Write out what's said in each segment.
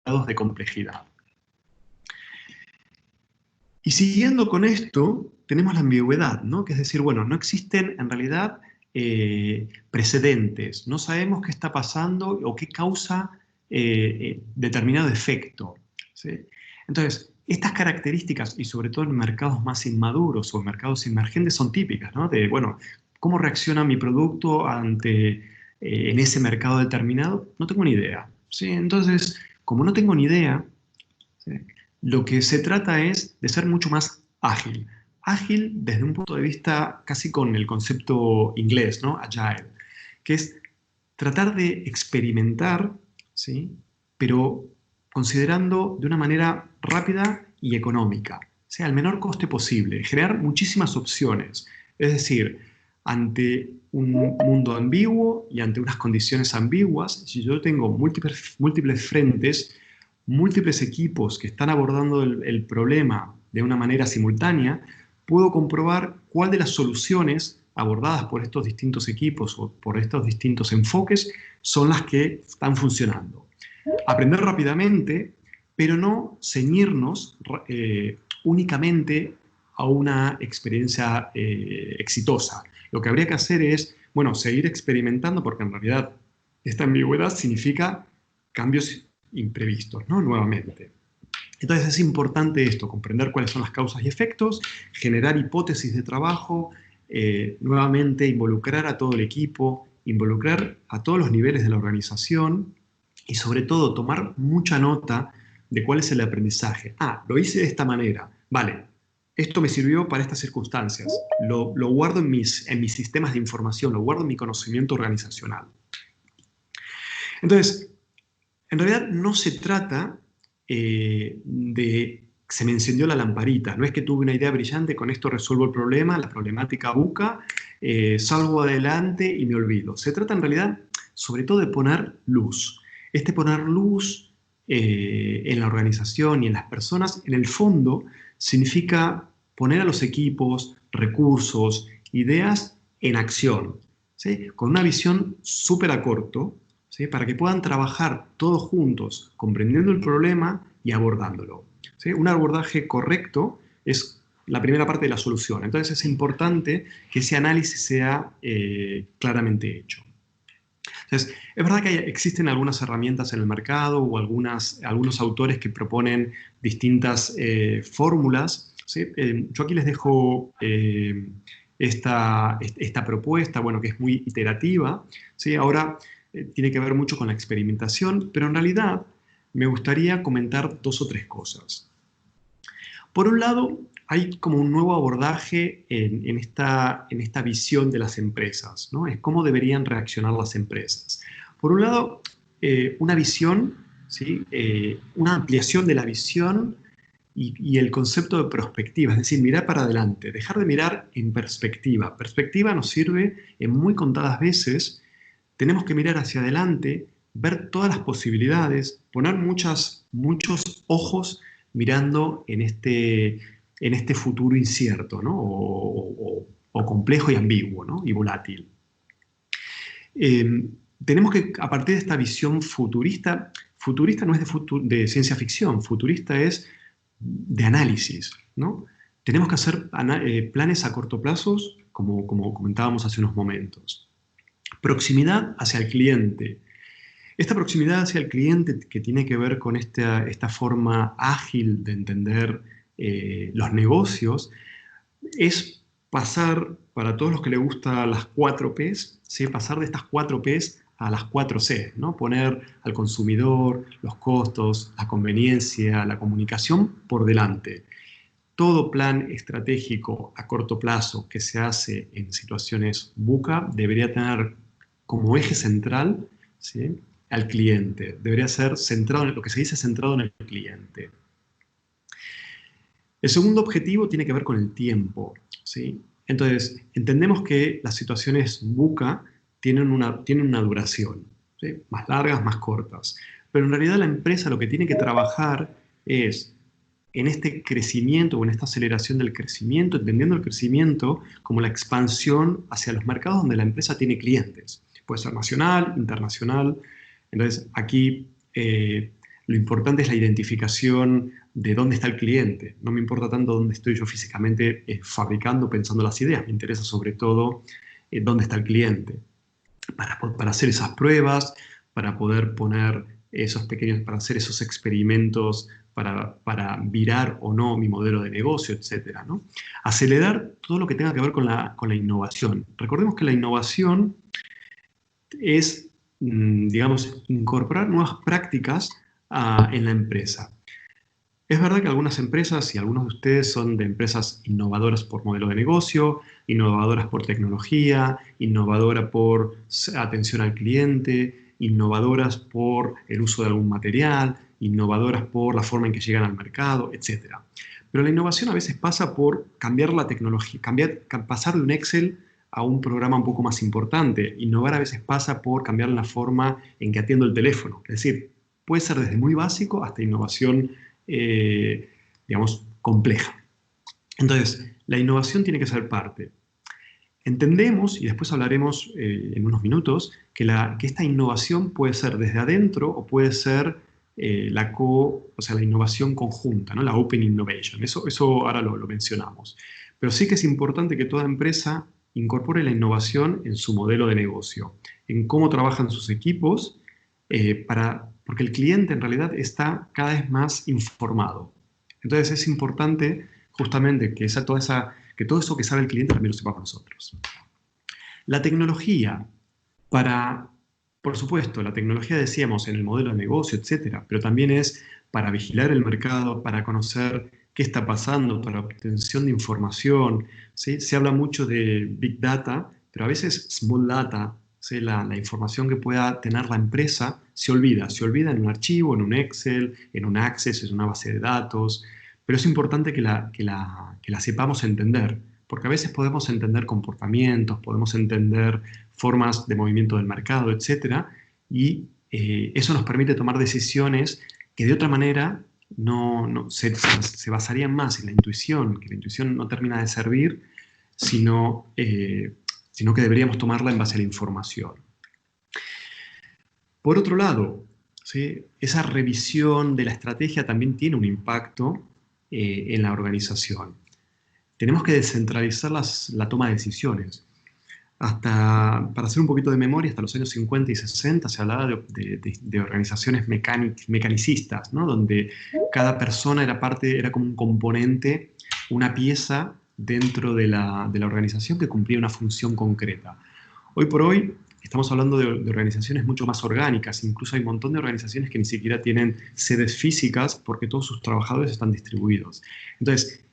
grados de complejidad. Y siguiendo con esto, tenemos la ambigüedad, ¿no? Que es decir, bueno, no existen en realidad precedentes, no sabemos qué está pasando o qué causa determinado efecto, ¿sí? Entonces, estas características, y sobre todo en mercados más inmaduros o mercados emergentes, son típicas, ¿no? De, bueno, ¿cómo reacciona mi producto ante, en ese mercado determinado? No tengo ni idea, ¿sí? Entonces, como no tengo ni idea, ¿sí? Lo que se trata es de ser mucho más ágil. Ágil desde un punto de vista casi con el concepto inglés, ¿no? Agile, que es tratar de experimentar, ¿sí? Pero considerando de una manera rápida y económica, sea al menor coste posible, generar muchísimas opciones. Es decir, ante un mundo ambiguo y ante unas condiciones ambiguas, si yo tengo múltiples frentes, múltiples equipos que están abordando el problema de una manera simultánea, puedo comprobar cuál de las soluciones abordadas por estos distintos equipos o por estos distintos enfoques son las que están funcionando. Aprender rápidamente, pero no ceñirnos únicamente a una experiencia exitosa. Lo que habría que hacer es, bueno, seguir experimentando, porque en realidad esta ambigüedad significa cambios imprevistos, ¿no? Nuevamente. Entonces es importante esto, comprender cuáles son las causas y efectos, generar hipótesis de trabajo, nuevamente involucrar a todo el equipo, involucrar a todos los niveles de la organización y sobre todo tomar mucha nota de cuál es el aprendizaje. Ah, lo hice de esta manera, vale, esto me sirvió para estas circunstancias, lo guardo en mis sistemas de información, lo guardo en mi conocimiento organizacional. Entonces, en realidad no se trata de se me encendió la lamparita, no es que tuve una idea brillante, con esto resuelvo el problema, la problemática buca, salgo adelante y me olvido. Se trata en realidad sobre todo de poner luz. Este poner luz en la organización y en las personas, en el fondo, significa poner a los equipos, recursos, ideas en acción, ¿sí? Con una visión súper a corto, ¿sí? Para que puedan trabajar todos juntos, comprendiendo el problema y abordándolo, ¿sí? Un abordaje correcto es la primera parte de la solución. Entonces es importante que ese análisis sea claramente hecho. Entonces, es verdad que existen algunas herramientas en el mercado o algunos autores que proponen distintas fórmulas, ¿sí? Yo aquí les dejo esta propuesta, bueno, que es muy iterativa, ¿sí? Ahora tiene que ver mucho con la experimentación, pero en realidad me gustaría comentar dos o tres cosas. Por un lado, hay como un nuevo abordaje en esta visión de las empresas, ¿no? Es cómo deberían reaccionar las empresas. Por un lado, una visión, ¿sí? Una ampliación de la visión y el concepto de perspectiva, es decir, mirar para adelante, dejar de mirar en perspectiva. Perspectiva nos sirve en muy contadas veces. Tenemos que mirar hacia adelante, ver todas las posibilidades, poner muchos ojos mirando en este futuro incierto, ¿no? o complejo y ambiguo, ¿no? Y volátil. Tenemos que, a partir de esta visión futurista no es de ciencia ficción, futurista es de análisis, ¿no? Tenemos que hacer planes a corto plazo, como comentábamos hace unos momentos. Proximidad hacia el cliente. Esta proximidad hacia el cliente, que tiene que ver con esta forma ágil de entender los negocios, es pasar, para todos los que les gustan las 4 Ps, ¿sí? Pasar de estas 4 Ps a las 4 C, ¿no? Poner al consumidor, los costos, la conveniencia, la comunicación por delante. Todo plan estratégico a corto plazo que se hace en situaciones VUCA debería tener como eje central, ¿sí? Al cliente. Debería ser centrado en lo que se dice, centrado en el cliente. El segundo objetivo tiene que ver con el tiempo, ¿sí? Entonces, entendemos que las situaciones VUCA tienen una duración, ¿sí? Más largas, más cortas. Pero en realidad la empresa lo que tiene que trabajar es en este crecimiento o en esta aceleración del crecimiento, entendiendo el crecimiento como la expansión hacia los mercados donde la empresa tiene clientes. Puede ser nacional, internacional. Entonces, aquí Lo importante es la identificación de dónde está el cliente. No me importa tanto dónde estoy yo físicamente fabricando, pensando las ideas. Me interesa sobre todo dónde está el cliente. Para hacer esas pruebas, para poder poner esos pequeños, para hacer esos experimentos, para virar o no mi modelo de negocio, etcétera, ¿no? Acelerar todo lo que tenga que ver con la innovación. Recordemos que la innovación es, digamos, incorporar nuevas prácticas en la empresa. Es verdad que algunas empresas, y algunos de ustedes son de empresas innovadoras por modelo de negocio, innovadoras por tecnología, innovadoras por atención al cliente, innovadoras por el uso de algún material, innovadoras por la forma en que llegan al mercado, etc. Pero la innovación a veces pasa por cambiar la tecnología, pasar de un Excel a un programa un poco más importante. Innovar a veces pasa por cambiar la forma en que atiendo el teléfono. Es decir, puede ser desde muy básico hasta innovación digamos, compleja. Entonces, la innovación tiene que ser parte. Entendemos, y después hablaremos en unos minutos, que esta innovación puede ser desde adentro o puede ser la innovación conjunta, ¿no? La Open Innovation. Eso ahora lo mencionamos. Pero sí que es importante que toda empresa incorpore la innovación en su modelo de negocio, en cómo trabajan sus equipos, porque el cliente en realidad está cada vez más informado. Entonces es importante justamente que todo eso que sabe el cliente también lo sepamos nosotros. La tecnología, por supuesto, la tecnología decíamos en el modelo de negocio, etcétera, pero también es para vigilar el mercado, para conocer qué está pasando, para obtención de información, ¿sí? Se habla mucho de Big Data, pero a veces Small Data, ¿sí? La información que pueda tener la empresa se olvida en un archivo, en un Excel, en un Access, en una base de datos, pero es importante que la sepamos entender, porque a veces podemos entender comportamientos, podemos entender formas de movimiento del mercado, etcétera, y eso nos permite tomar decisiones que de otra manera se basarían más en la intuición, que la intuición no termina de servir, sino que deberíamos tomarla en base a la información. Por otro lado, ¿sí? Esa revisión de la estrategia también tiene un impacto en la organización. Tenemos que descentralizar la toma de decisiones. Para hacer un poquito de memoria, hasta los años 50 y 60 se hablaba de organizaciones mecanicistas, ¿no? Donde cada persona era como un componente, una pieza dentro de la organización que cumplía una función concreta. Hoy por hoy estamos hablando de organizaciones mucho más orgánicas, incluso hay un montón de organizaciones que ni siquiera tienen sedes físicas porque todos sus trabajadores están distribuidos. Entonces,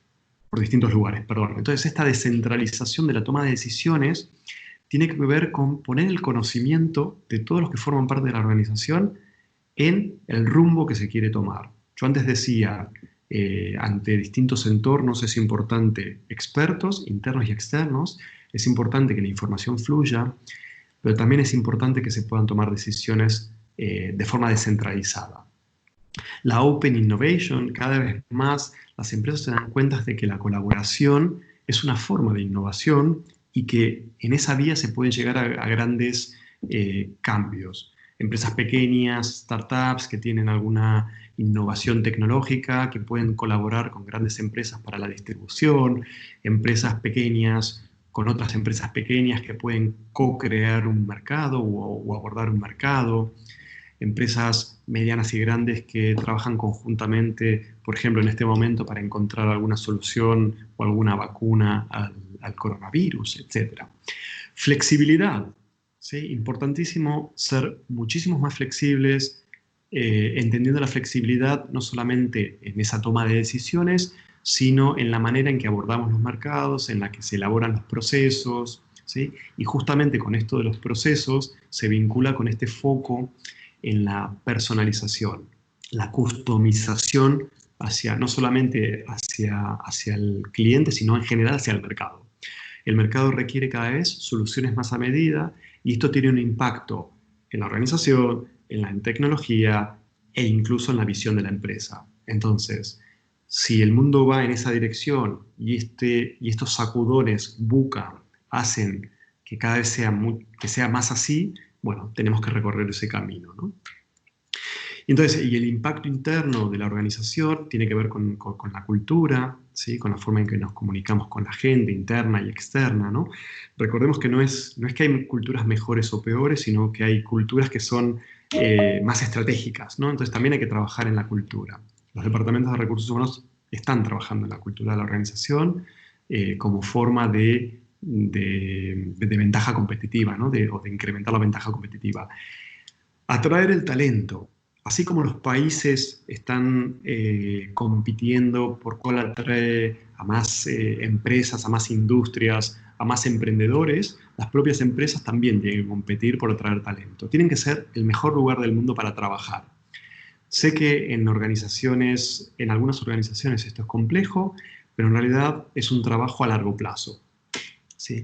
por distintos lugares, perdón. Entonces, esta descentralización de la toma de decisiones tiene que ver con poner el conocimiento de todos los que forman parte de la organización en el rumbo que se quiere tomar. Yo antes decía, ante distintos entornos es importante expertos, internos y externos, es importante que la información fluya, pero también es importante que se puedan tomar decisiones de forma descentralizada. La Open Innovation, cada vez más las empresas se dan cuenta de que la colaboración es una forma de innovación y que en esa vía se pueden llegar a grandes cambios. Empresas pequeñas, startups que tienen alguna innovación tecnológica, que pueden colaborar con grandes empresas para la distribución, empresas pequeñas con otras empresas pequeñas que pueden co-crear un mercado o abordar un mercado, empresas medianas y grandes que trabajan conjuntamente, por ejemplo, en este momento para encontrar alguna solución o alguna vacuna al coronavirus, etc. Flexibilidad, ¿sí? Importantísimo ser muchísimo más flexibles, entendiendo la flexibilidad no solamente en esa toma de decisiones, sino en la manera en que abordamos los mercados, en la que se elaboran los procesos, ¿sí? Y justamente con esto de los procesos se vincula con este foco en la personalización, la customización no solamente hacia el cliente, sino en general hacia el mercado. El mercado requiere cada vez soluciones más a medida y esto tiene un impacto en la organización, en la tecnología e incluso en la visión de la empresa. Entonces, si el mundo va en esa dirección y estos sacudones VUCA hacen que cada vez sea más así, bueno, tenemos que recorrer ese camino, ¿no? Entonces, y el impacto interno de la organización tiene que ver con la cultura, ¿sí? Con la forma en que nos comunicamos con la gente interna y externa, ¿no? Recordemos que no es que hay culturas mejores o peores, sino que hay culturas que son más estratégicas, ¿no? Entonces también hay que trabajar en la cultura. Los departamentos de recursos humanos están trabajando en la cultura de la organización como forma de ventaja competitiva, ¿no? O de incrementar la ventaja competitiva. Atraer el talento. Así como los países están compitiendo por cuál atrae a más empresas, a más industrias, a más emprendedores, las propias empresas también tienen que competir por atraer talento. Tienen que ser el mejor lugar del mundo para trabajar. Sé que en algunas organizaciones esto es complejo, pero en realidad es un trabajo a largo plazo. ¿Sí?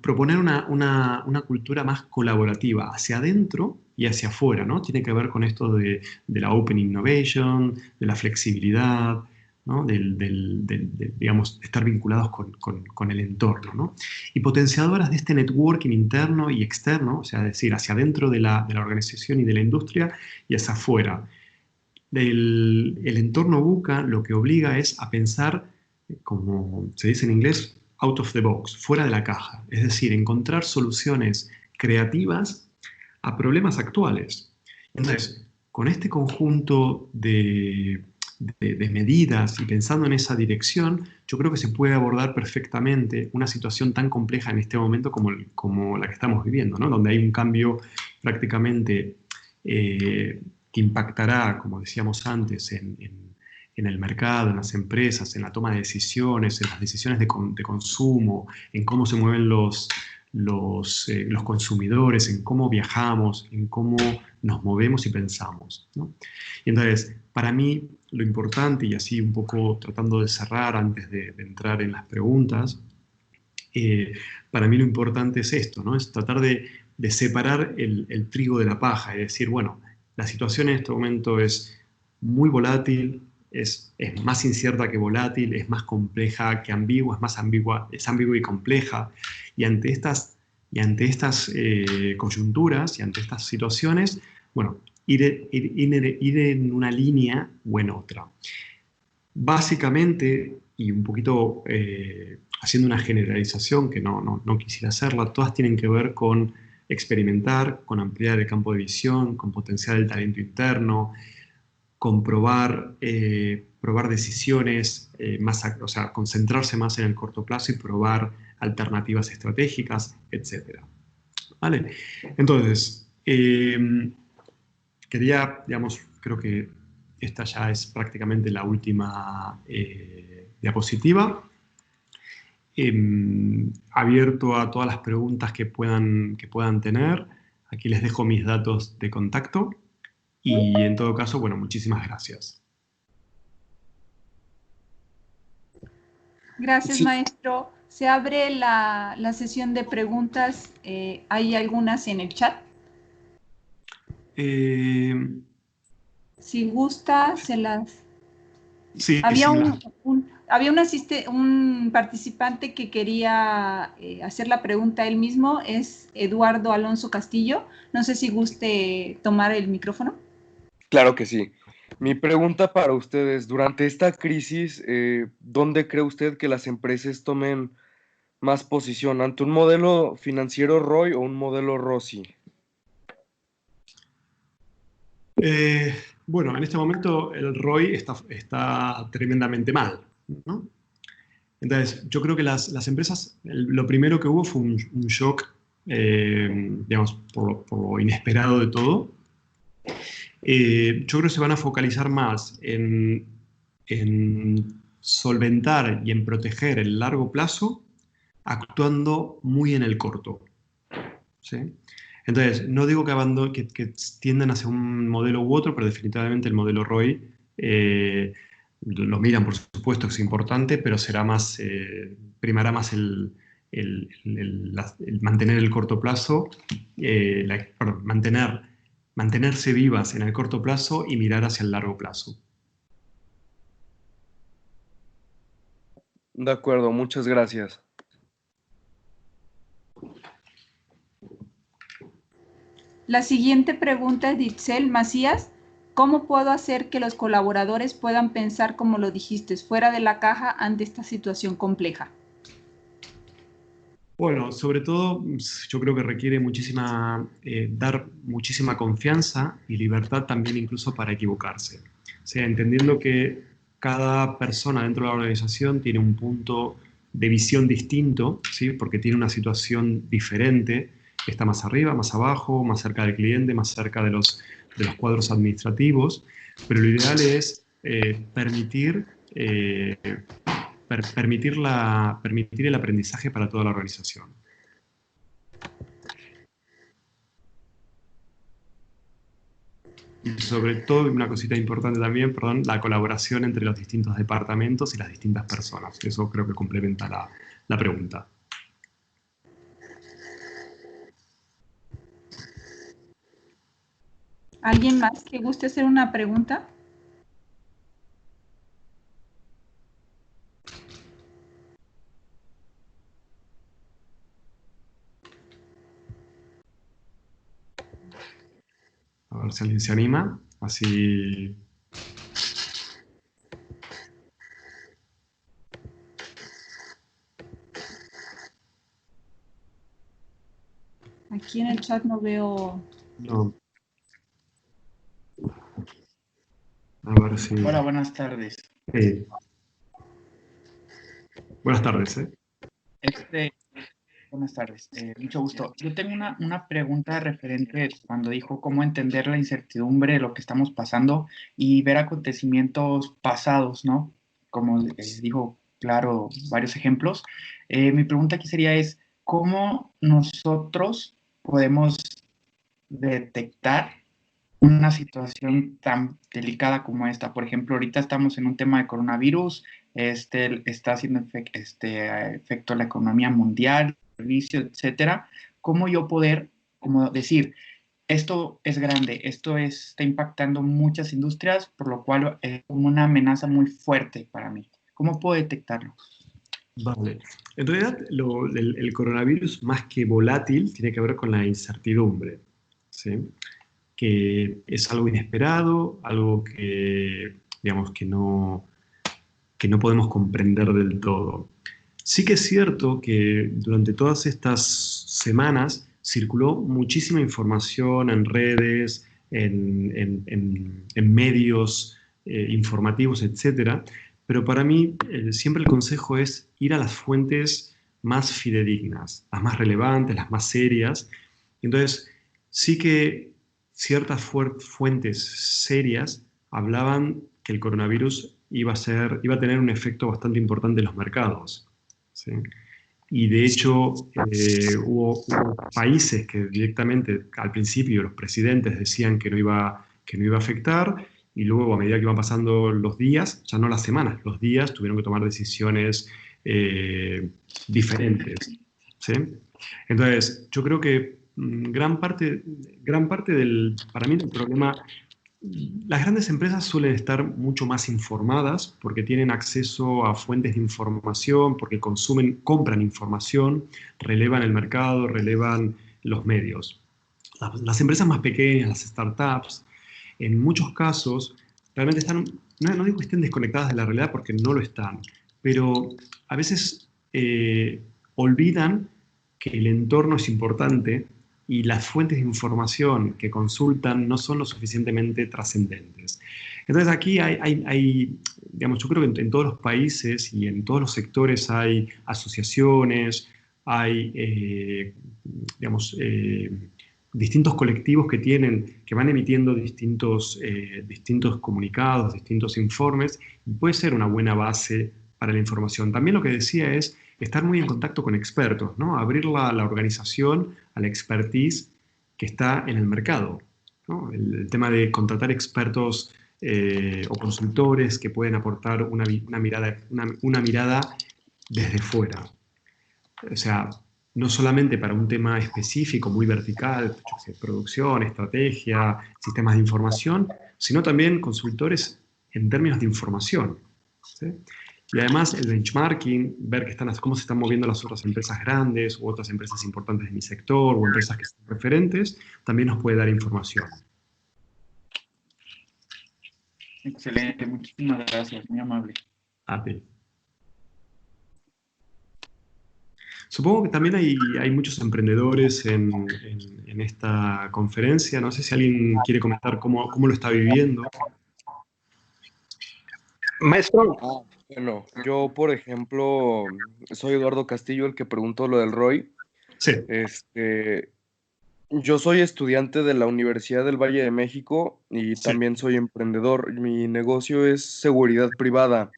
Proponer una cultura más colaborativa hacia adentro y hacia afuera, ¿no? Tiene que ver con esto de la open innovation, de la flexibilidad, ¿no? Digamos, estar vinculados con el entorno, ¿no? Y potenciadoras de este networking interno y externo, o sea, es decir, hacia adentro de la organización y de la industria y hacia afuera. El entorno BUCA lo que obliga es a pensar, como se dice en inglés, out of the box, fuera de la caja. Es decir, encontrar soluciones creativas a problemas actuales. Entonces, con este conjunto de medidas y pensando en esa dirección, yo creo que se puede abordar perfectamente una situación tan compleja en este momento como la que estamos viviendo, ¿no? Donde hay un cambio prácticamente que impactará, como decíamos antes, en el mercado, en las empresas, en la toma de decisiones, en las decisiones de consumo, en cómo se mueven los consumidores, en cómo viajamos, en cómo nos movemos y pensamos, ¿no? Y entonces, para mí, lo importante, y así un poco tratando de cerrar antes de entrar en las preguntas, para mí lo importante es esto, ¿no? Es tratar de separar el trigo de la paja y decir, bueno, la situación en este momento es muy volátil, es más incierta que volátil, es más compleja que ambigua, es ambigua y compleja. Y ante estas coyunturas y ante estas situaciones, bueno, ir en una línea o en otra. Básicamente, y un poquito haciendo una generalización que no quisiera hacerla, todas tienen que ver con experimentar, con ampliar el campo de visión, con potenciar el talento interno, con probar decisiones, o sea, concentrarse más en el corto plazo y probar alternativas estratégicas, etc. ¿Vale? Entonces, quería, digamos, creo que esta ya es prácticamente la última diapositiva. Abierto a todas las preguntas que puedan tener. Aquí les dejo mis datos de contacto. Y en todo caso, bueno, muchísimas gracias. Gracias, Sí, maestro. Se abre la sesión de preguntas. ¿Hay algunas en el chat? Eh, Si gusta, se las... sí, Había sí, me las... un participante que quería hacer la pregunta él mismo, es Eduardo Alonso Castillo. No sé si guste tomar el micrófono. claro que sí. Mi pregunta para ustedes, durante esta crisis, ¿dónde cree usted que las empresas tomen más posición? ¿Ante un modelo financiero ROI o un modelo ROSI? Bueno, en este momento el ROI está tremendamente mal, ¿no? Entonces, yo creo que las empresas, lo primero que hubo fue un shock, digamos, por lo inesperado de todo. Yo creo que se van a focalizar más en solventar y en proteger el largo plazo, actuando muy en el corto, ¿sí? Entonces, no digo que tiendan hacia un modelo u otro, pero definitivamente el modelo ROI lo miran, por supuesto que es importante, pero será más, primará más el mantener el corto plazo, perdón, mantenerse vivas en el corto plazo y mirar hacia el largo plazo. De acuerdo, muchas gracias. La siguiente pregunta es de Itzel Macías. ¿Cómo puedo hacer que los colaboradores puedan pensar, como lo dijiste, fuera de la caja ante esta situación compleja? Bueno, sobre todo yo creo que requiere dar muchísima confianza y libertad también incluso para equivocarse. O sea, entendiendo que cada persona dentro de la organización tiene un punto de visión distinto, ¿sí? Porque tiene una situación diferente, está más arriba, más abajo, más cerca del cliente, más cerca de los cuadros administrativos, pero lo ideal es permitir el aprendizaje para toda la organización. Y sobre todo, una cosita importante también, perdón, la colaboración entre los distintos departamentos y las distintas personas. Eso creo que complementa la pregunta. ¿Alguien más que guste hacer una pregunta? A ver si alguien se anima, así... Aquí en el chat no veo... No. A ver si... Hola, buenas tardes. Buenas tardes, ¿eh? Buenas tardes, mucho gusto. Yo tengo una pregunta referente cuando dijo cómo entender la incertidumbre de lo que estamos pasando y ver acontecimientos pasados, ¿no? Como dijo, claro, varios ejemplos. Mi pregunta aquí sería ¿cómo nosotros podemos detectar una situación tan delicada como esta? Por ejemplo, ahorita estamos en un tema de coronavirus, está haciendo efecto a la economía mundial, servicios, etcétera. ¿Cómo yo poder, como decir, esto es grande, está impactando muchas industrias, por lo cual es como una amenaza muy fuerte para mí? ¿Cómo puedo detectarlo? Vale. En realidad, el coronavirus, más que volátil, tiene que ver con la incertidumbre, ¿sí? Que es algo inesperado, algo que, digamos, que no podemos comprender del todo. Sí que es cierto que durante todas estas semanas circuló muchísima información en redes, en medios informativos, etcétera, pero para mí siempre el consejo es ir a las fuentes más fidedignas, las más relevantes, las más serias. Entonces, sí que ciertas fuentes serias hablaban que el coronavirus iba a tener un efecto bastante importante en los mercados, ¿sí? Y de hecho hubo países que directamente al principio los presidentes decían que no iba a afectar, y luego a medida que iban pasando los días, ya no las semanas, los días, tuvieron que tomar decisiones diferentes, ¿sí? Entonces, yo creo que gran parte para mí del problema, las grandes empresas suelen estar mucho más informadas porque tienen acceso a fuentes de información, porque compran información, relevan el mercado, relevan los medios. Las empresas más pequeñas, las startups, en muchos casos, realmente están, no digo que estén desconectadas de la realidad porque no lo están, pero a veces olvidan que el entorno es importante y las fuentes de información que consultan no son lo suficientemente trascendentes. Entonces aquí digamos, yo creo que en todos los países y en todos los sectores hay asociaciones, hay, digamos, distintos colectivos que van emitiendo distintos comunicados, distintos informes, y puede ser una buena base para la información. También lo que decía es estar muy en contacto con expertos, ¿no? Abrir la organización a la expertise que está en el mercado, ¿no? El tema de contratar expertos o consultores que pueden aportar una mirada desde fuera. O sea, no solamente para un tema específico, muy vertical, yo sé, producción, estrategia, sistemas de información, sino también consultores en términos de información, ¿sí? Y además el benchmarking, ver cómo se están moviendo las otras empresas grandes u otras empresas importantes de mi sector o empresas que son referentes, también nos puede dar información. Excelente, muchísimas gracias, muy amable. A ti. Supongo que también hay muchos emprendedores en esta conferencia. No sé si alguien quiere comentar cómo lo está viviendo. Maestro. Bueno, yo, por ejemplo, soy Eduardo Castillo, el que preguntó lo del ROI. Sí. Yo soy estudiante de la Universidad del Valle de México y Sí. también soy emprendedor. Mi negocio es seguridad privada.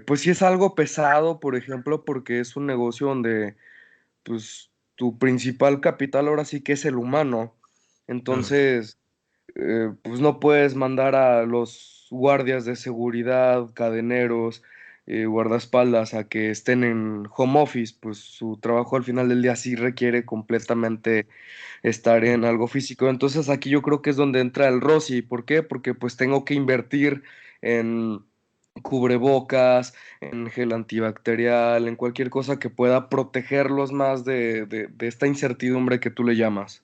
Pues sí es algo pesado, por ejemplo, porque es un negocio donde, pues, tu principal capital ahora sí que es el humano. Entonces, pues no puedes mandar a los guardias de seguridad, cadeneros, guardaespaldas a que estén en home office, pues su trabajo al final del día sí requiere completamente estar en algo físico. Entonces aquí yo creo que es donde entra el ROSI. ¿Por qué? Porque pues tengo que invertir en cubrebocas, en gel antibacterial, en cualquier cosa que pueda protegerlos más de esta incertidumbre que tú le llamas.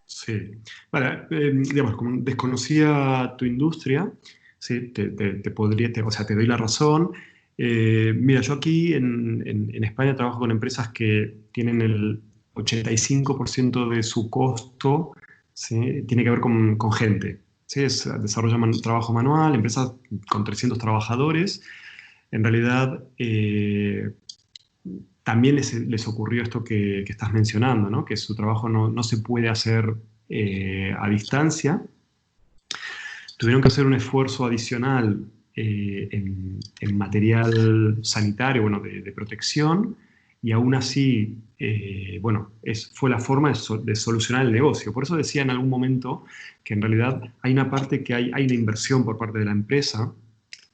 Sí. Vale, digamos, como desconocía tu industria, sí, te doy la razón. Mira, yo aquí en España trabajo con empresas que tienen el 85% de su costo, ¿sí? Tiene que ver con gente. ¿Sí? Desarrollan trabajo manual, empresas con 300 trabajadores. En realidad, también les ocurrió esto que estás mencionando, ¿no? Que su trabajo no se puede hacer a distancia. Tuvieron que hacer un esfuerzo adicional en material sanitario, bueno, de protección, y aún así, bueno, fue la forma de solucionar el negocio. Por eso decía en algún momento que en realidad hay una parte que hay una inversión por parte de la empresa,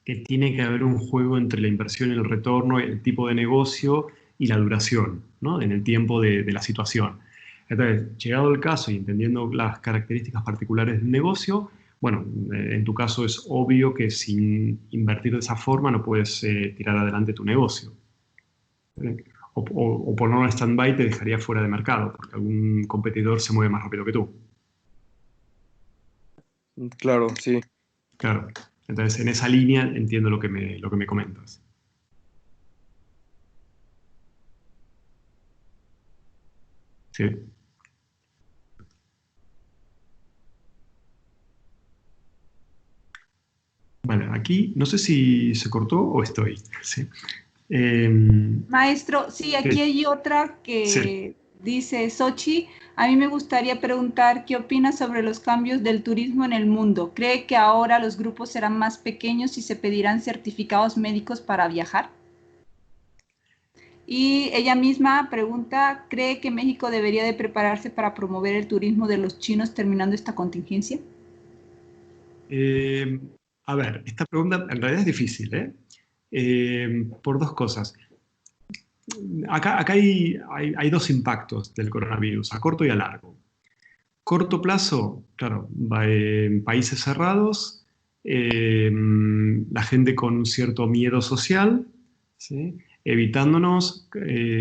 que tiene que haber un juego entre la inversión y el retorno, el tipo de negocio y la duración, ¿no? En el tiempo de la situación. Entonces, llegado el caso y entendiendo las características particulares del negocio, bueno, en tu caso es obvio que sin invertir de esa forma no puedes tirar adelante tu negocio. O ponerlo en stand-by te dejaría fuera de mercado, porque algún competidor se mueve más rápido que tú. Claro, sí. Claro. Entonces, en esa línea entiendo lo que me comentas. Sí. Vale, aquí no sé si se cortó o estoy. Sí. Maestro, sí, aquí Sí. hay otra que Sí. dice Sochi. A mí me gustaría preguntar qué opina sobre los cambios del turismo en el mundo. ¿Cree que ahora los grupos serán más pequeños y se pedirán certificados médicos para viajar? Y ella misma pregunta, ¿cree que México debería de prepararse para promover el turismo de los chinos terminando esta contingencia? Eh, a ver, esta pregunta en realidad es difícil, ¿eh? Por dos cosas. Acá hay dos impactos del coronavirus, a corto y a largo. Corto plazo, claro, en países cerrados, la gente con cierto miedo social, ¿sí? Evitándonos,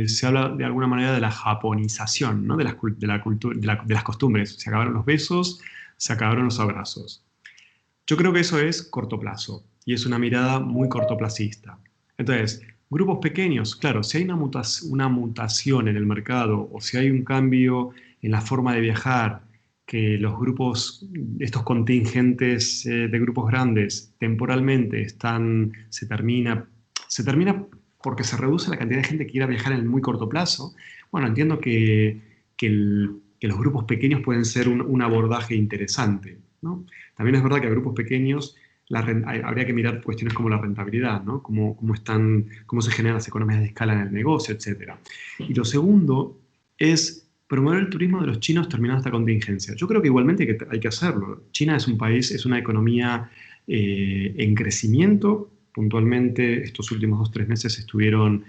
se habla de alguna manera de la japonización, ¿no? De las costumbres. Se acabaron los besos, se acabaron los abrazos. Yo creo que eso es corto plazo y es una mirada muy cortoplacista. Entonces, grupos pequeños, claro, si hay una mutación en el mercado o si hay un cambio en la forma de viajar, que los grupos, estos contingentes de grupos grandes temporalmente se termina porque se reduce la cantidad de gente que quiera viajar en el muy corto plazo. Bueno, entiendo que los grupos pequeños pueden ser un abordaje interesante, ¿no? También es verdad que a grupos pequeños habría que mirar cuestiones como la rentabilidad, ¿no? Cómo se generan las economías de escala en el negocio, etc. Y lo segundo es promover el turismo de los chinos terminando esta contingencia. Yo creo que igualmente hay que hacerlo. China es un país, es una economía en crecimiento. Puntualmente, estos últimos 2-3 meses estuvieron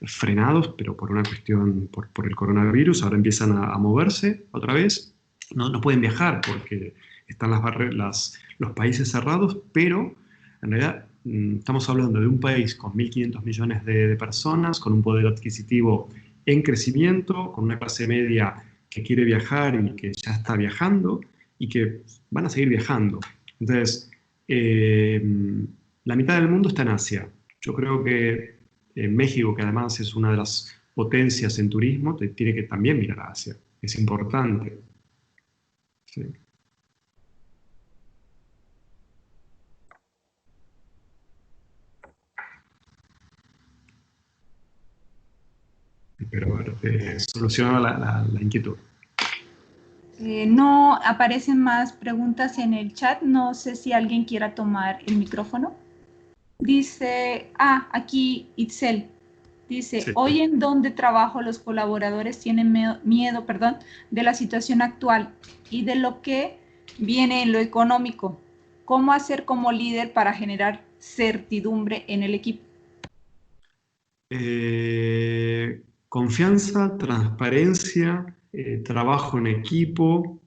frenados, pero por una cuestión, por el coronavirus. Ahora empiezan a moverse otra vez. No pueden viajar porque están los países cerrados, pero en realidad estamos hablando de un país con 1.500 millones de personas, con un poder adquisitivo en crecimiento, con una clase media que quiere viajar y que ya está viajando y que van a seguir viajando. Entonces, la mitad del mundo está en Asia. Yo creo que México, que además es una de las potencias en turismo, tiene que también mirar a Asia. Es importante. Sí. Pero bueno, solucionó la inquietud. No aparecen más preguntas en el chat. No sé si alguien quiera tomar el micrófono. Dice, aquí Itzel. Dice, Sí. hoy en donde trabajo los colaboradores tienen miedo, de la situación actual y de lo que viene en lo económico. ¿Cómo hacer como líder para generar certidumbre en el equipo? Confianza, transparencia, trabajo en equipo,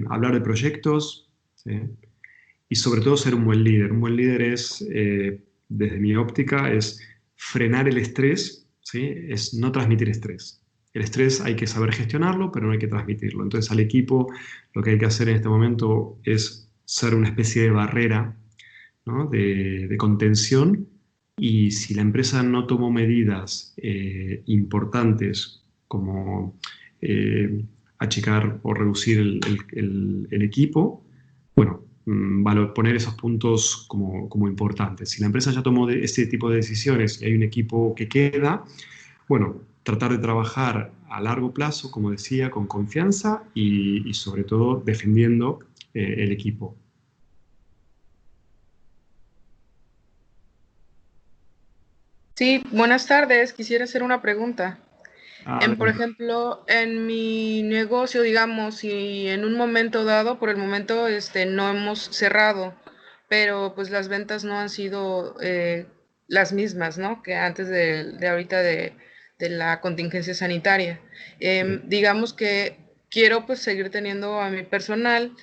hablar de proyectos, ¿sí? Y sobre todo ser un buen líder. Un buen líder es, desde mi óptica, es frenar el estrés, ¿sí? Es no transmitir estrés. El estrés hay que saber gestionarlo, pero no hay que transmitirlo. Entonces al equipo lo que hay que hacer en este momento es ser una especie de barrera, ¿no? de contención, y si la empresa no tomó medidas importantes como achicar o reducir el equipo, bueno, poner esos puntos como importantes. Si la empresa ya tomó ese tipo de decisiones y hay un equipo que queda, bueno, tratar de trabajar a largo plazo, como decía, con confianza y sobre todo defendiendo el equipo. Sí, buenas tardes. Quisiera hacer una pregunta. Por Adelante. ejemplo, en mi negocio, digamos, si en un momento dado, por el momento, no hemos cerrado, pero pues las ventas no han sido las mismas, ¿no? Que antes de ahorita de la contingencia sanitaria. Digamos que quiero pues seguir teniendo a mi personal,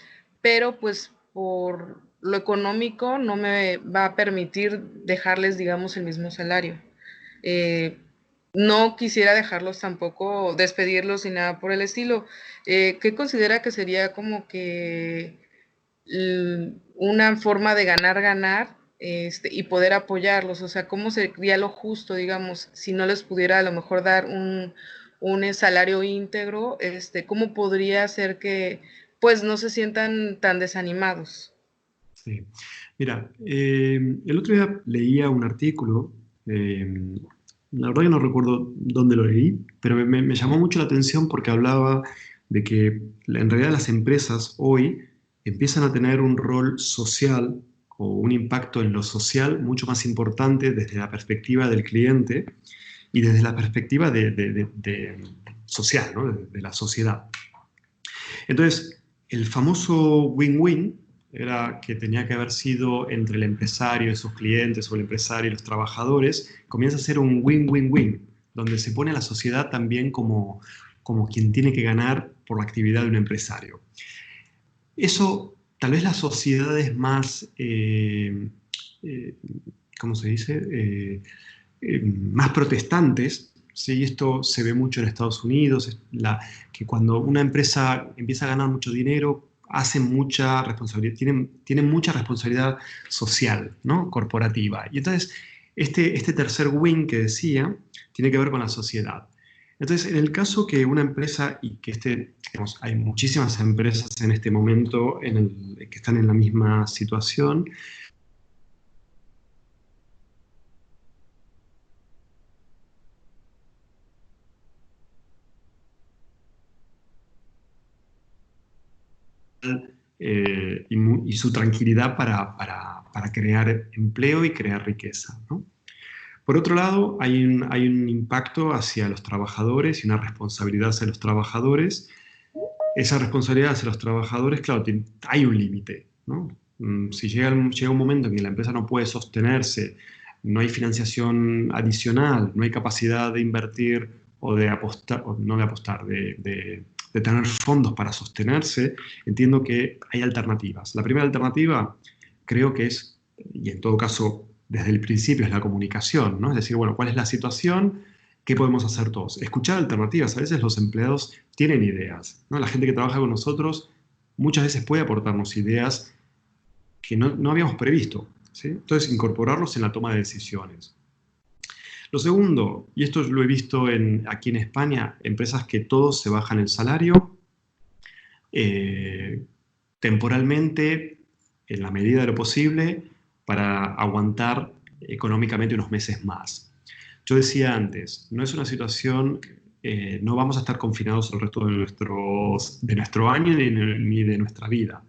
pero pues por lo económico no me va a permitir dejarles, digamos, el mismo salario. No quisiera dejarlos tampoco, despedirlos ni nada por el estilo. ¿Qué considera que sería como que una forma de ganar y poder apoyarlos? O sea, ¿cómo sería lo justo, digamos, si no les pudiera a lo mejor dar un salario íntegro? ¿Cómo podría hacer que pues no se sientan tan desanimados? Sí. Mira, el otro día leía un artículo, la verdad que no recuerdo dónde lo leí, pero me llamó mucho la atención porque hablaba de que en realidad las empresas hoy empiezan a tener un rol social o un impacto en lo social mucho más importante desde la perspectiva del cliente y desde la perspectiva social, ¿no? de la sociedad. Entonces, el famoso win-win era que tenía que haber sido entre el empresario y sus clientes, o el empresario y los trabajadores, comienza a ser un win-win-win, donde se pone a la sociedad también como quien tiene que ganar por la actividad de un empresario. Eso, tal vez las sociedades más, ¿cómo se dice? Más protestantes, ¿sí? Esto se ve mucho en Estados Unidos, que cuando una empresa empieza a ganar mucho dinero, hacen mucha responsabilidad, tienen mucha responsabilidad social, ¿no? Corporativa. Y entonces, este tercer win que decía, tiene que ver con la sociedad. Entonces, en el caso que una empresa, y que digamos, hay muchísimas empresas en este momento que están en la misma situación, y su tranquilidad para crear empleo y crear riqueza, ¿no? Por otro lado, hay un impacto hacia los trabajadores y una responsabilidad hacia los trabajadores. Esa responsabilidad hacia los trabajadores, claro, hay un límite, ¿no? Si llega un momento en que la empresa no puede sostenerse, no hay financiación adicional, no hay capacidad de invertir o de apostar, o no de apostar, de tener fondos para sostenerse, entiendo que hay alternativas. La primera alternativa creo que es y en todo caso, desde el principio es la comunicación, ¿no? Es decir, bueno, ¿cuál es la situación? ¿Qué podemos hacer todos? Escuchar alternativas. A veces los empleados tienen ideas, ¿no? La gente que trabaja con nosotros muchas veces puede aportarnos ideas que no habíamos previsto, ¿sí? Entonces, incorporarlos en la toma de decisiones. Lo segundo, y esto lo he visto aquí en España, empresas que todos se bajan el salario temporalmente, en la medida de lo posible, para aguantar económicamente unos meses más. Yo decía antes, no es una situación, no vamos a estar confinados el resto de nuestro año ni de nuestra vida.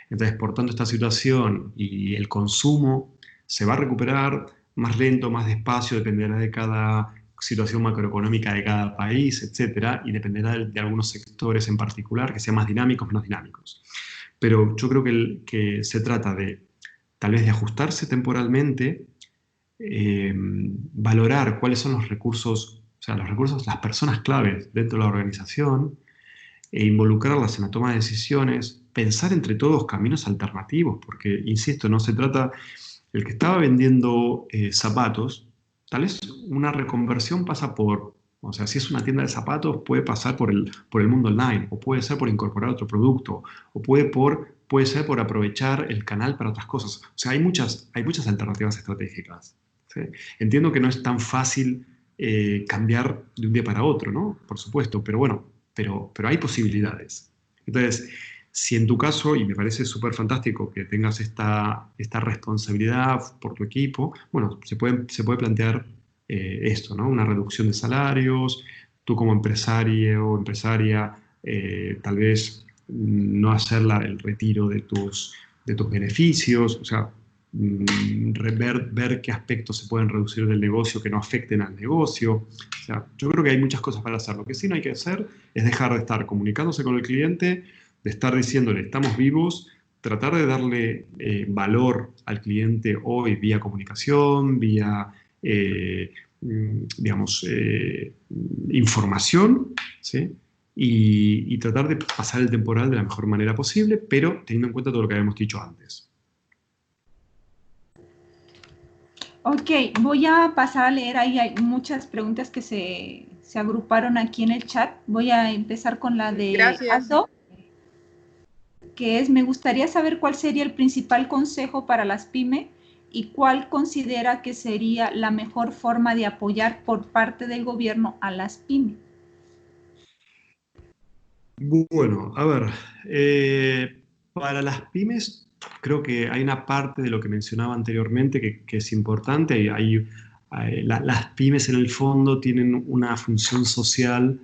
Entonces, por tanto, esta situación y el consumo se va a recuperar más lento, más despacio, dependerá de cada situación macroeconómica de cada país, etcétera, y dependerá de algunos sectores en particular, que sean más dinámicos, menos dinámicos. Pero yo creo que se trata de, tal vez, de ajustarse temporalmente, valorar cuáles son los recursos, o sea, los recursos, las personas claves dentro de la organización, e involucrarlas en la toma de decisiones, pensar entre todos caminos alternativos, porque, insisto, no se trata, el que estaba vendiendo zapatos, tal vez una reconversión pasa por, o sea, si es una tienda de zapatos, puede pasar por el mundo online, o puede ser por incorporar otro producto, o puede ser por aprovechar el canal para otras cosas. O sea, hay muchas alternativas estratégicas, ¿sí? Entiendo que no es tan fácil cambiar de un día para otro, ¿no? Por supuesto, pero bueno, pero hay posibilidades. Entonces, si en tu caso, y me parece súper fantástico que tengas esta responsabilidad por tu equipo, bueno, se puede plantear esto, ¿no? Una reducción de salarios, tú como empresario o empresaria, tal vez no hacer el retiro de tus beneficios, o sea, ver qué aspectos se pueden reducir del negocio que no afecten al negocio. O sea, yo creo que hay muchas cosas para hacer. Lo que sí no hay que hacer es dejar de estar comunicándose con el cliente, de estar diciéndole estamos vivos, tratar de darle valor al cliente hoy vía comunicación, vía, digamos, información, ¿sí? Y tratar de pasar el temporal de la mejor manera posible, pero teniendo en cuenta todo lo que habíamos dicho antes. Ok, voy a pasar a leer, ahí hay muchas preguntas que se agruparon aquí en el chat. Voy a empezar con la de Aldo, que es, me gustaría saber cuál sería el principal consejo para las pymes y cuál considera que sería la mejor forma de apoyar por parte del gobierno a las pymes. Bueno, a ver, para las pymes creo que hay una parte de lo que mencionaba anteriormente que es importante. Las pymes en el fondo tienen una función social,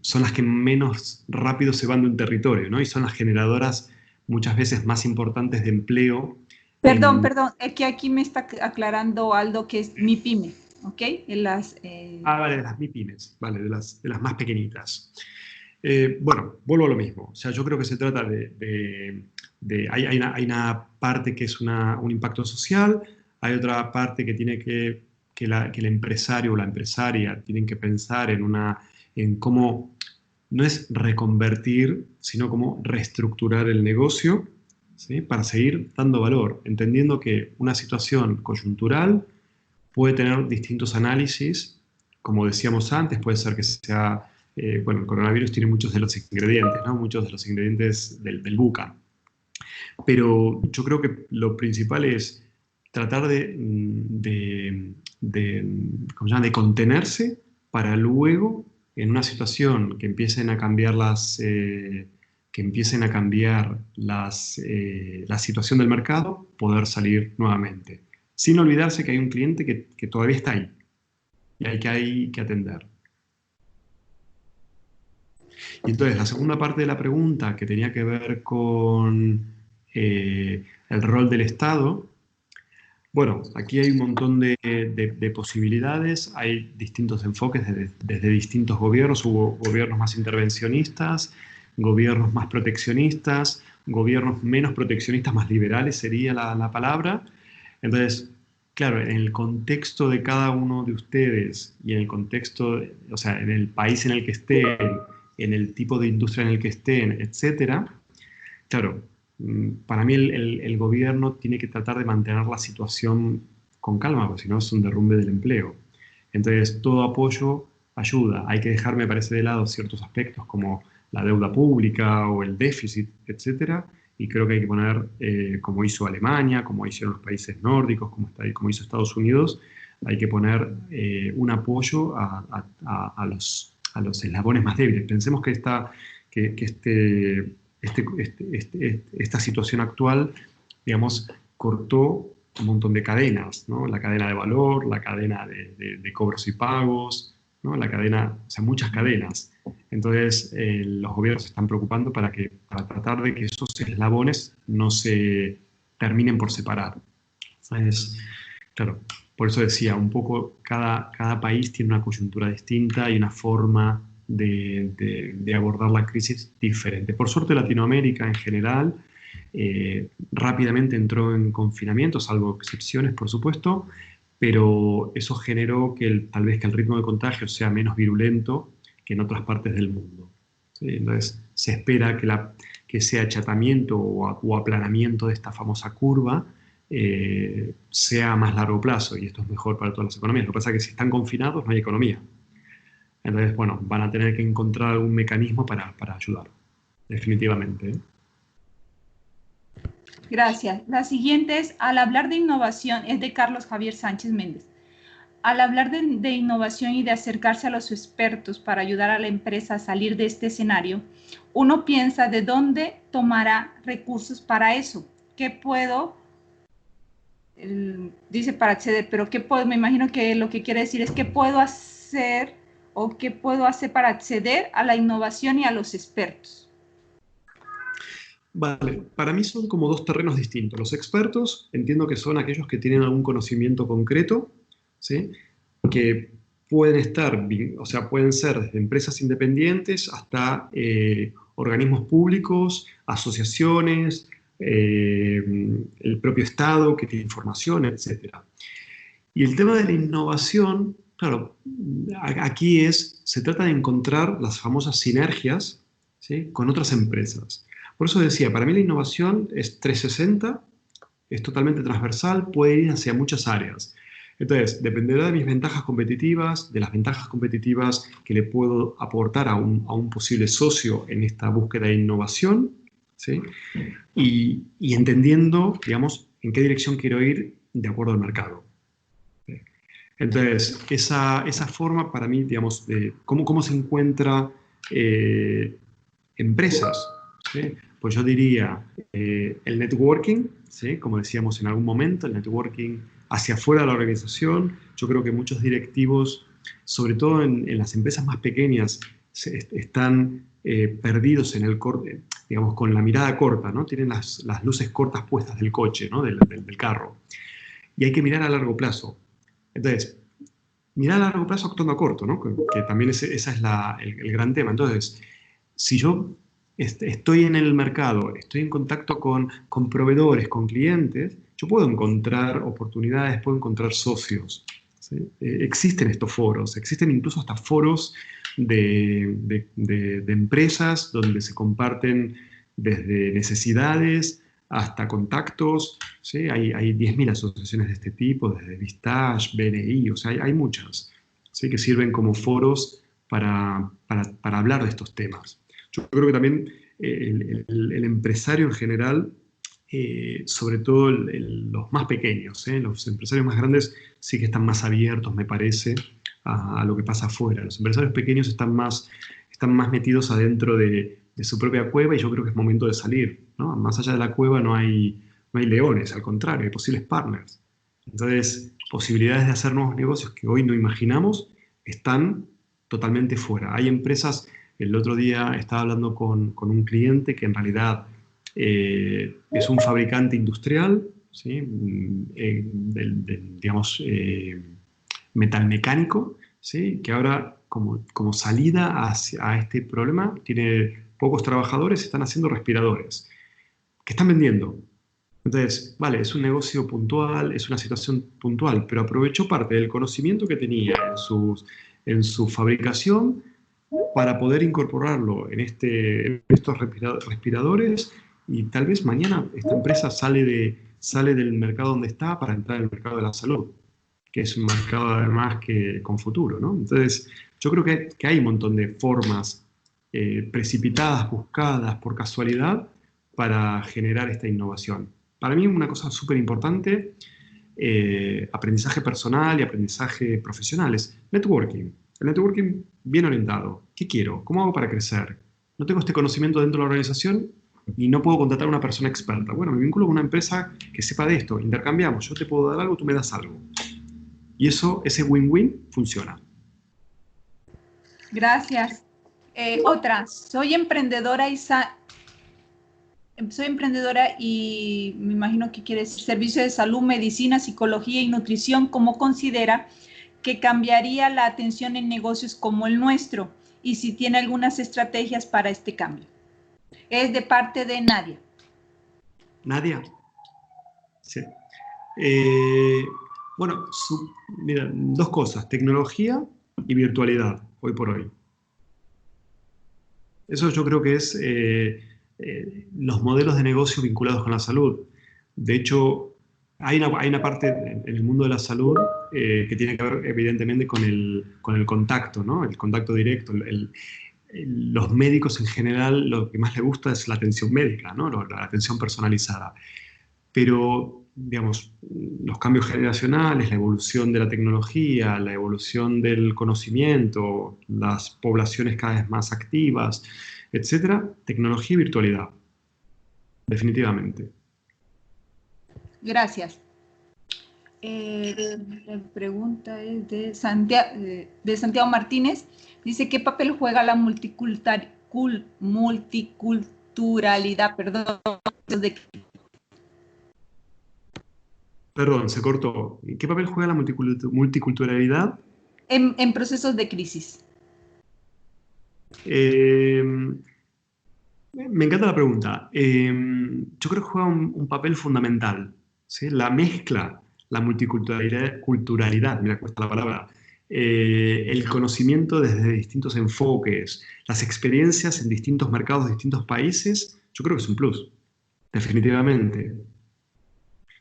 son las que menos rápido se van de un territorio, ¿no? Y son las generadoras muchas veces más importantes de empleo. Perdón, es que aquí me está aclarando Aldo que es mi pyme, ¿ok? Vale, de las MIPYMES, vale, de las más pequeñitas. Bueno, vuelvo a lo mismo. O sea, yo creo que se trata hay una parte que es un impacto social, hay otra parte que tiene que el empresario o la empresaria tienen que pensar en cómo, no es reconvertir, sino cómo reestructurar el negocio, ¿sí? Para seguir dando valor, entendiendo que una situación coyuntural puede tener distintos análisis, como decíamos antes, puede ser que sea, bueno, el coronavirus tiene muchos de los ingredientes, ¿no? Muchos de los ingredientes del buca. Pero yo creo que lo principal es tratar ¿cómo se llama?, de contenerse para luego, en una situación que empiecen a cambiar la situación del mercado, poder salir nuevamente. Sin olvidarse que hay un cliente que todavía está ahí y hay que atender. Y entonces, la segunda parte de la pregunta, que tenía que ver con el rol del Estado, bueno, aquí hay un montón de posibilidades, hay distintos enfoques desde distintos gobiernos. Hubo gobiernos más intervencionistas, gobiernos más proteccionistas, gobiernos menos proteccionistas, más liberales sería la palabra. Entonces, claro, en el contexto de cada uno de ustedes y en el contexto, o sea, en el país en el que estén, en el tipo de industria en el que estén, etcétera, claro, para mí el gobierno tiene que tratar de mantener la situación con calma, porque si no es un derrumbe del empleo. Entonces, todo apoyo ayuda. Hay que dejar, me parece, de lado ciertos aspectos como la deuda pública o el déficit, etcétera, y creo que hay que poner, como hizo Alemania, como hicieron los países nórdicos, como hizo Estados Unidos, hay que poner un apoyo a los eslabones más débiles. Pensemos que esta situación actual, digamos, cortó un montón de cadenas, ¿no? La cadena de valor, la cadena de cobros y pagos, ¿no? La cadena, o sea, muchas cadenas. Entonces, los gobiernos se están preocupando para tratar de que esos eslabones no se terminen por separar. Entonces, claro, por eso decía, un poco cada país tiene una coyuntura distinta y una forma de abordar la crisis diferente. Por suerte, Latinoamérica en general rápidamente entró en confinamiento, salvo excepciones, por supuesto, pero eso generó tal vez que el ritmo de contagio sea menos virulento que en otras partes del mundo. ¿Sí? Entonces, se espera que ese achatamiento o aplanamiento de esta famosa curva sea a más largo plazo, y esto es mejor para todas las economías. Lo que pasa es que si están confinados no hay economía. Entonces, bueno, van a tener que encontrar algún mecanismo para ayudar, definitivamente. Gracias. La siguiente es, al hablar de innovación, es de Carlos Javier Sánchez Méndez. Al hablar de innovación y de acercarse a los expertos para ayudar a la empresa a salir de este escenario, uno piensa de dónde tomará recursos para eso. ¿Qué puedo? Dice para acceder, pero ¿qué puedo? Me imagino que lo que quiere decir es qué puedo hacer o qué puedo hacer para acceder a la innovación y a los expertos. Vale, para mí son como dos terrenos distintos. Los expertos entiendo que son aquellos que tienen algún conocimiento concreto, ¿sí? Que pueden estar, o sea, pueden ser desde empresas independientes hasta organismos públicos, asociaciones, el propio Estado que tiene información, etc. Y el tema de la innovación, claro, aquí se trata de encontrar las famosas sinergias, ¿sí? Con otras empresas. Por eso decía, para mí la innovación es 360, es totalmente transversal, puede ir hacia muchas áreas. Entonces, dependerá de mis ventajas competitivas, de las ventajas competitivas que le puedo aportar a un posible socio en esta búsqueda de innovación, ¿sí? Y entendiendo, digamos, en qué dirección quiero ir de acuerdo al mercado. ¿Sí? Entonces, esa forma para mí, digamos, de cómo se encuentra empresas, ¿sí? Pues yo diría el networking, ¿sí? Como decíamos en algún momento, el networking hacia afuera de la organización. Yo creo que muchos directivos, sobre todo en las empresas más pequeñas, están perdidos en el corte, digamos, con la mirada corta, ¿no? Tienen las luces cortas puestas del coche, ¿no? del carro. Y hay que mirar a largo plazo. Entonces, mirar a largo plazo actuando a corto, ¿no? Que también ese es el gran tema. Entonces, si yo estoy en el mercado, estoy en contacto con proveedores, con clientes, yo puedo encontrar oportunidades, puedo encontrar socios. ¿Sí? Existen estos foros, existen incluso hasta foros de empresas donde se comparten desde necesidades hasta contactos. ¿Sí? Hay 10.000 asociaciones de este tipo, desde Vistage, BNI, o sea, hay muchas, ¿sí? Que sirven como foros para hablar de estos temas. Yo creo que también el empresario en general, sobre todo los más pequeños, los empresarios más grandes sí que están más abiertos, me parece, a lo que pasa afuera. Los empresarios pequeños están más metidos adentro de su propia cueva, y yo creo que es momento de salir, ¿no? Más allá de la cueva no hay leones, al contrario, hay posibles partners. Entonces, posibilidades de hacer nuevos negocios que hoy no imaginamos están totalmente fuera. Hay empresas. El otro día estaba hablando con un cliente que en realidad es un fabricante industrial, ¿sí? Digamos, metalmecánico, ¿sí? Que ahora, como salida a este problema, tiene pocos trabajadores, están haciendo respiradores, que están vendiendo. Entonces, vale, es un negocio puntual, es una situación puntual, pero aprovechó parte del conocimiento que tenía en su fabricación para poder incorporarlo en estos respiradores y tal vez mañana esta empresa sale del mercado donde está para entrar en el mercado de la salud, que es un mercado además que con futuro, ¿no? Entonces, yo creo que hay un montón de formas precipitadas, buscadas por casualidad, para generar esta innovación. Para mí una cosa súper importante, aprendizaje personal y aprendizaje profesional, es networking. El networking bien orientado. ¿Qué quiero? ¿Cómo hago para crecer? No tengo este conocimiento dentro de la organización y no puedo contratar a una persona experta. Bueno, me vinculo con una empresa que sepa de esto, intercambiamos, yo te puedo dar algo, tú me das algo. Y eso, ese win-win, funciona. Gracias. Otra, soy emprendedora y me imagino que quiere decir servicio de salud, medicina, psicología y nutrición. ¿Cómo considera que cambiaría la atención en negocios como el nuestro? Y si tiene algunas estrategias para este cambio. Es de parte de Nadia. Nadia. Sí. Bueno, mira, dos cosas, tecnología y virtualidad, hoy por hoy. Eso yo creo que es los modelos de negocio vinculados con la salud. De hecho, hay una parte en el mundo de la salud que tiene que ver evidentemente con el contacto, ¿no? El contacto directo. Los médicos en general lo que más les gusta es la atención médica, ¿no? La atención personalizada. Pero, digamos, los cambios generacionales, la evolución de la tecnología, la evolución del conocimiento, las poblaciones cada vez más activas, etcétera, tecnología y virtualidad, definitivamente. Gracias. La pregunta es de Santiago Martínez. Dice, ¿qué papel juega la multiculturalidad? Perdón, se cortó. ¿Qué papel juega la multiculturalidad? En procesos de crisis. Me encanta la pregunta. Yo creo que juega un papel fundamental, ¿sí? La mezcla, la multiculturalidad, mira, cuesta la palabra, el conocimiento desde distintos enfoques, las experiencias en distintos mercados, distintos países, yo creo que es un plus, definitivamente.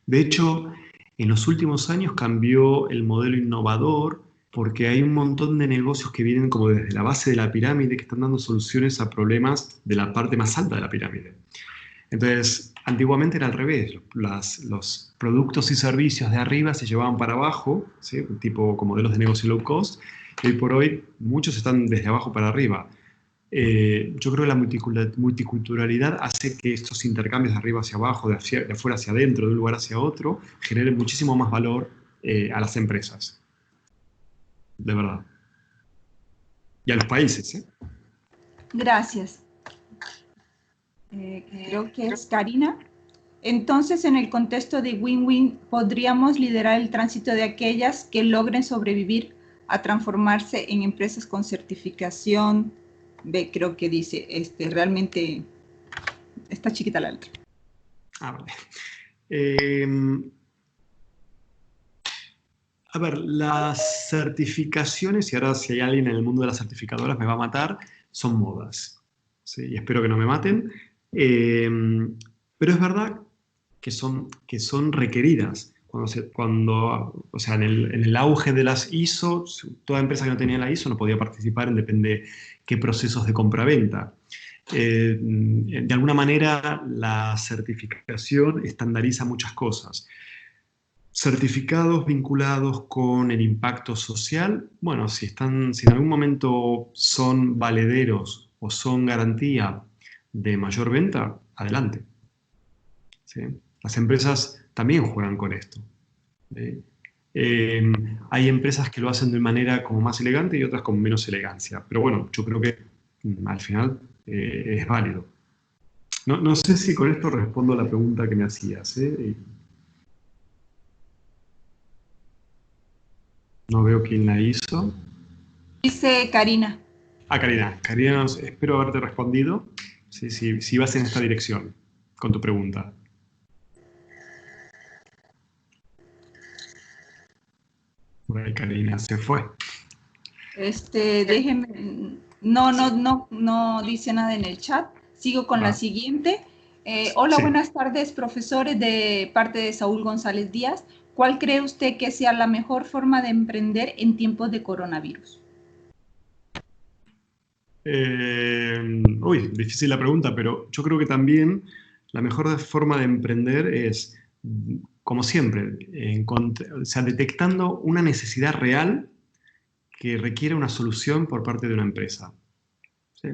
De hecho, en los últimos años cambió el modelo innovador porque hay un montón de negocios que vienen como desde la base de la pirámide que están dando soluciones a problemas de la parte más alta de la pirámide. Entonces, antiguamente era al revés. Los productos y servicios de arriba se llevaban para abajo, ¿sí? Tipo con modelos de negocio low cost, y hoy por hoy muchos están desde abajo para arriba. Yo creo que la multiculturalidad hace que estos intercambios de arriba hacia abajo, de afuera hacia adentro, de un lugar hacia otro, generen muchísimo más valor a las empresas. De verdad. Y a los países, ¿eh? Gracias. Creo que es Karina. Entonces, en el contexto de win-win, ¿podríamos liderar el tránsito de aquellas que logren sobrevivir a transformarse en empresas con certificación? Creo que dice, realmente está chiquita la letra. Vale. A ver, las certificaciones, y ahora si hay alguien en el mundo de las certificadoras me va a matar, son modas. ¿Sí? Y espero que no me maten. Pero es verdad que son requeridas. O sea, en el auge de las ISO, toda empresa que no tenía la ISO no podía participar en depende qué procesos de compra-venta. De alguna manera, la certificación estandariza muchas cosas. Certificados vinculados con el impacto social, bueno, si en algún momento son valederos o son garantía de mayor venta, adelante. ¿Sí? Las empresas también juegan con esto. ¿Sí? Hay empresas que lo hacen de manera como más elegante y otras con menos elegancia. Pero bueno, yo creo que al final es válido. No sé si con esto respondo a la pregunta que me hacías. No veo quién la hizo. Dice Karina. Karina. Karina, espero haberte respondido. Si vas en esta dirección con tu pregunta. Bueno, Karina se fue. Déjeme. No dice nada en el chat. Sigo con la siguiente. Hola, Sí. buenas tardes, profesores, de parte de Saúl González Díaz. ¿Cuál cree usted que sea la mejor forma de emprender en tiempos de coronavirus? Difícil la pregunta, pero yo creo que también la mejor forma de emprender es, como siempre, o sea, detectando una necesidad real que requiere una solución por parte de una empresa. ¿Sí?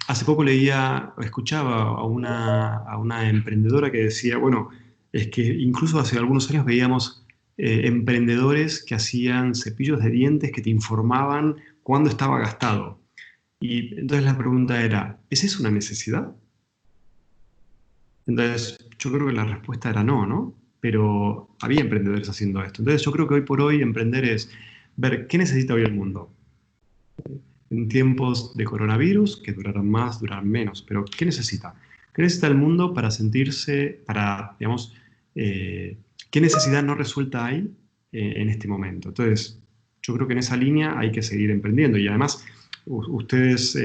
Hace poco leía, o escuchaba a una emprendedora que decía, bueno, es que incluso hace algunos años veíamos emprendedores que hacían cepillos de dientes que te informaban cuándo estaba gastado. Y entonces la pregunta era, ¿es eso una necesidad? Entonces yo creo que la respuesta era no, ¿no? Pero había emprendedores haciendo esto. Entonces yo creo que hoy por hoy emprender es ver qué necesita hoy el mundo en tiempos de coronavirus, que durarán más, durarán menos, pero ¿qué necesita? ¿Qué necesita el mundo para sentirse, para, digamos, qué necesidad no resuelta hay en este momento? Entonces, yo creo que en esa línea hay que seguir emprendiendo y además ustedes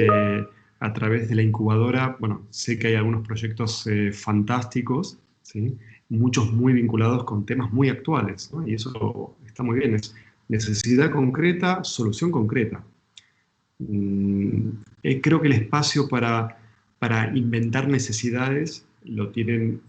a través de la incubadora, bueno, sé que hay algunos proyectos fantásticos, ¿sí? Muchos muy vinculados con temas muy actuales, ¿no? Y eso está muy bien, es necesidad concreta, solución concreta. Creo que el espacio para inventar necesidades lo tienen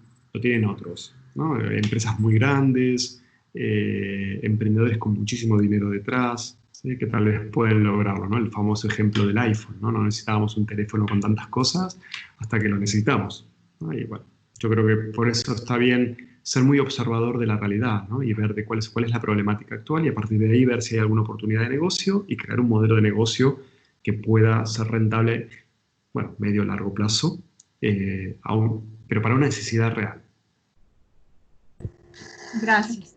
otros, ¿no? Empresas muy grandes, emprendedores con muchísimo dinero detrás, ¿sí? Que tal vez pueden lograrlo, ¿no? El famoso ejemplo del iPhone, ¿no? No necesitábamos un teléfono con tantas cosas hasta que lo necesitamos, ¿no? Y bueno, yo creo que por eso está bien ser muy observador de la realidad, ¿no? Y ver cuál es la problemática actual y a partir de ahí ver si hay alguna oportunidad de negocio y crear un modelo de negocio que pueda ser rentable, bueno, medio o largo plazo, pero para una necesidad real. Gracias.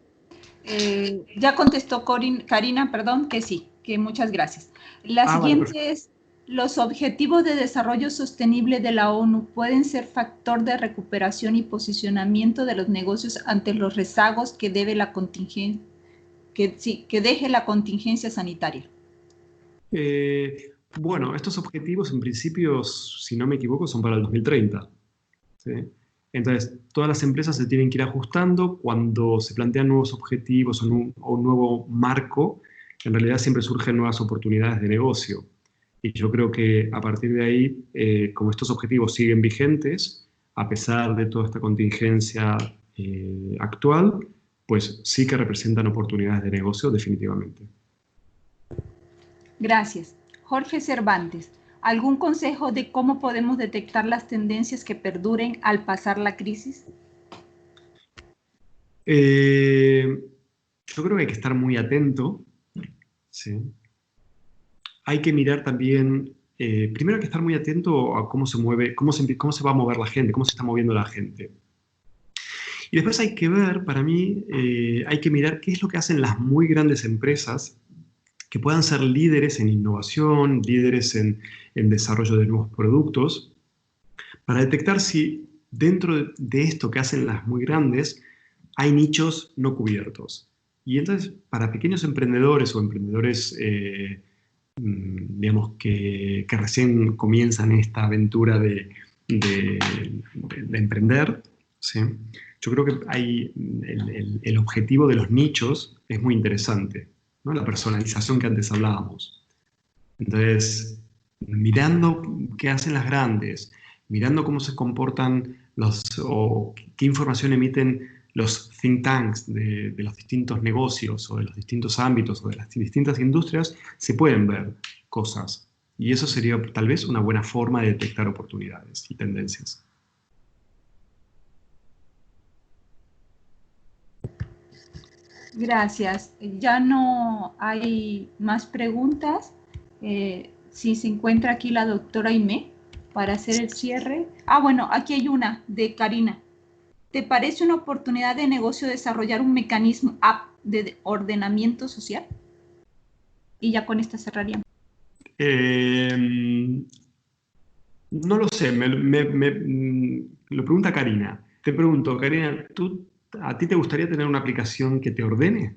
Ya contestó Karina, perdón, que sí, que muchas gracias. La Vale, perfecto. siguiente es, ¿los objetivos de desarrollo sostenible de la ONU pueden ser factor de recuperación y posicionamiento de los negocios ante los rezagos que debe la contingencia, que deje la contingencia sanitaria? Bueno, estos objetivos en principio, si no me equivoco, son para el 2030. ¿Sí? Entonces, todas las empresas se tienen que ir ajustando cuando se plantean nuevos objetivos o un nuevo marco, en realidad siempre surgen nuevas oportunidades de negocio. Y yo creo que a partir de ahí, como estos objetivos siguen vigentes, a pesar de toda esta contingencia actual, pues sí que representan oportunidades de negocio definitivamente. Gracias. Jorge Cervantes, ¿algún consejo de cómo podemos detectar las tendencias que perduren al pasar la crisis? Yo creo que hay que estar muy atento, ¿sí? Hay que mirar también, primero hay que estar muy atento a cómo se mueve, cómo se va a mover la gente, cómo se está moviendo la gente. Y después hay que ver, para mí, hay que mirar qué es lo que hacen las muy grandes empresas que puedan ser líderes en innovación, líderes en desarrollo de nuevos productos, para detectar si dentro de esto que hacen las muy grandes hay nichos no cubiertos. Y entonces, para pequeños emprendedores o emprendedores, digamos, que recién comienzan esta aventura de emprender, ¿sí? Yo creo que hay el objetivo de los nichos es muy interesante, ¿no? La personalización que antes hablábamos. Entonces, mirando qué hacen las grandes, mirando cómo se comportan o qué información emiten los think tanks de los distintos negocios o de los distintos ámbitos o de las distintas industrias, se pueden ver cosas. Y eso sería tal vez una buena forma de detectar oportunidades y tendencias. Gracias. Ya no hay más preguntas. Si se encuentra aquí la doctora Aimé para hacer el cierre. Ah, bueno, aquí hay una de Karina. ¿Te parece una oportunidad de negocio desarrollar un mecanismo app de ordenamiento social? Y ya con esta cerraríamos. No lo sé, lo pregunta Karina. Te pregunto, Karina, ¿a ti te gustaría tener una aplicación que te ordene?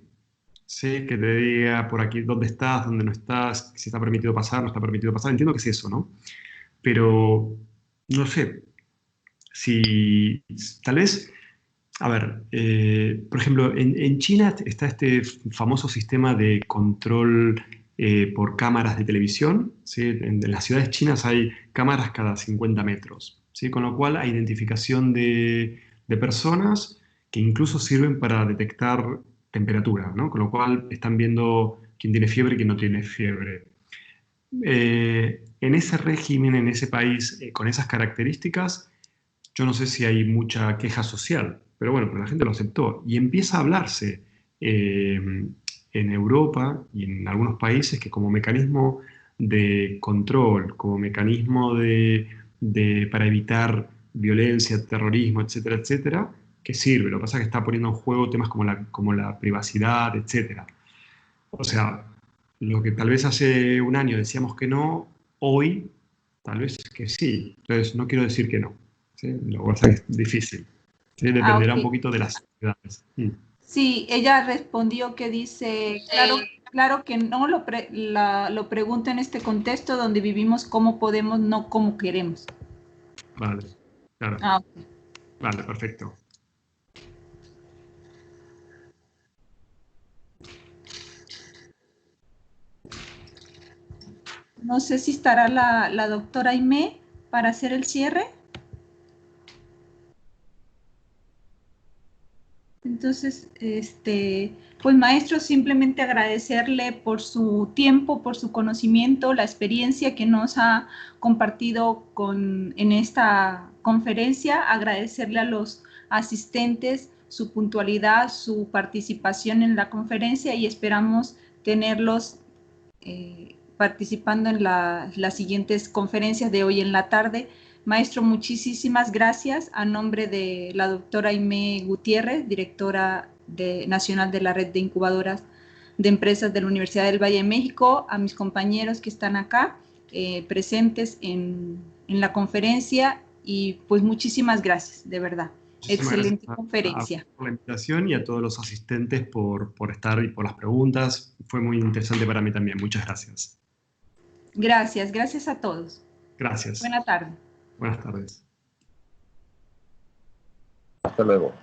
Sí, que te diga por aquí dónde estás, dónde no estás, si está permitido pasar, no está permitido pasar. Entiendo que es eso, ¿no? Pero, no sé, si tal vez, a ver, por ejemplo, en China está este famoso sistema de control por cámaras de televisión, ¿sí? En las ciudades chinas hay cámaras cada 50 metros, ¿sí? Con lo cual hay identificación de personas que incluso sirven para detectar temperatura, ¿no? Con lo cual están viendo quién tiene fiebre y quién no tiene fiebre. En ese régimen, en ese país, con esas características, yo no sé si hay mucha queja social, pero bueno, pero la gente lo aceptó y empieza a hablarse en Europa y en algunos países que como mecanismo de control, como mecanismo para evitar violencia, terrorismo, etcétera, etcétera, que sirve. Lo que pasa es que está poniendo en juego temas como la privacidad, etcétera. O sea, lo que tal vez hace un año decíamos que no, hoy tal vez que sí. Entonces, no quiero decir que no. ¿Sí? Lo que pasa es que es difícil. ¿Sí? Ah, Dependerá un ok. poquito de las ciudades. Sí, ella respondió que dice, claro, claro que no lo pregunta en este contexto donde vivimos cómo podemos, no cómo queremos. Vale, claro. Ah, ok. Vale, perfecto. No sé si estará la doctora Aimé para hacer el cierre. Entonces, pues maestro, simplemente agradecerle por su tiempo, por su conocimiento, la experiencia que nos ha compartido en esta conferencia, agradecerle a los asistentes su puntualidad, su participación en la conferencia y esperamos tenerlos participando en las siguientes conferencias de hoy en la tarde. Maestro, muchísimas gracias a nombre de la doctora Aimé Gutiérrez, directora nacional de la Red de Incubadoras de Empresas de la Universidad del Valle de México, a mis compañeros que están acá presentes en la conferencia y pues muchísimas gracias, de verdad. Muchísimas gracias Excelente conferencia. por la invitación y a todos los asistentes por estar y por las preguntas. Fue muy interesante para mí también. Muchas gracias. Gracias, gracias a todos. Gracias. Buena tarde. Buenas tardes. Hasta luego.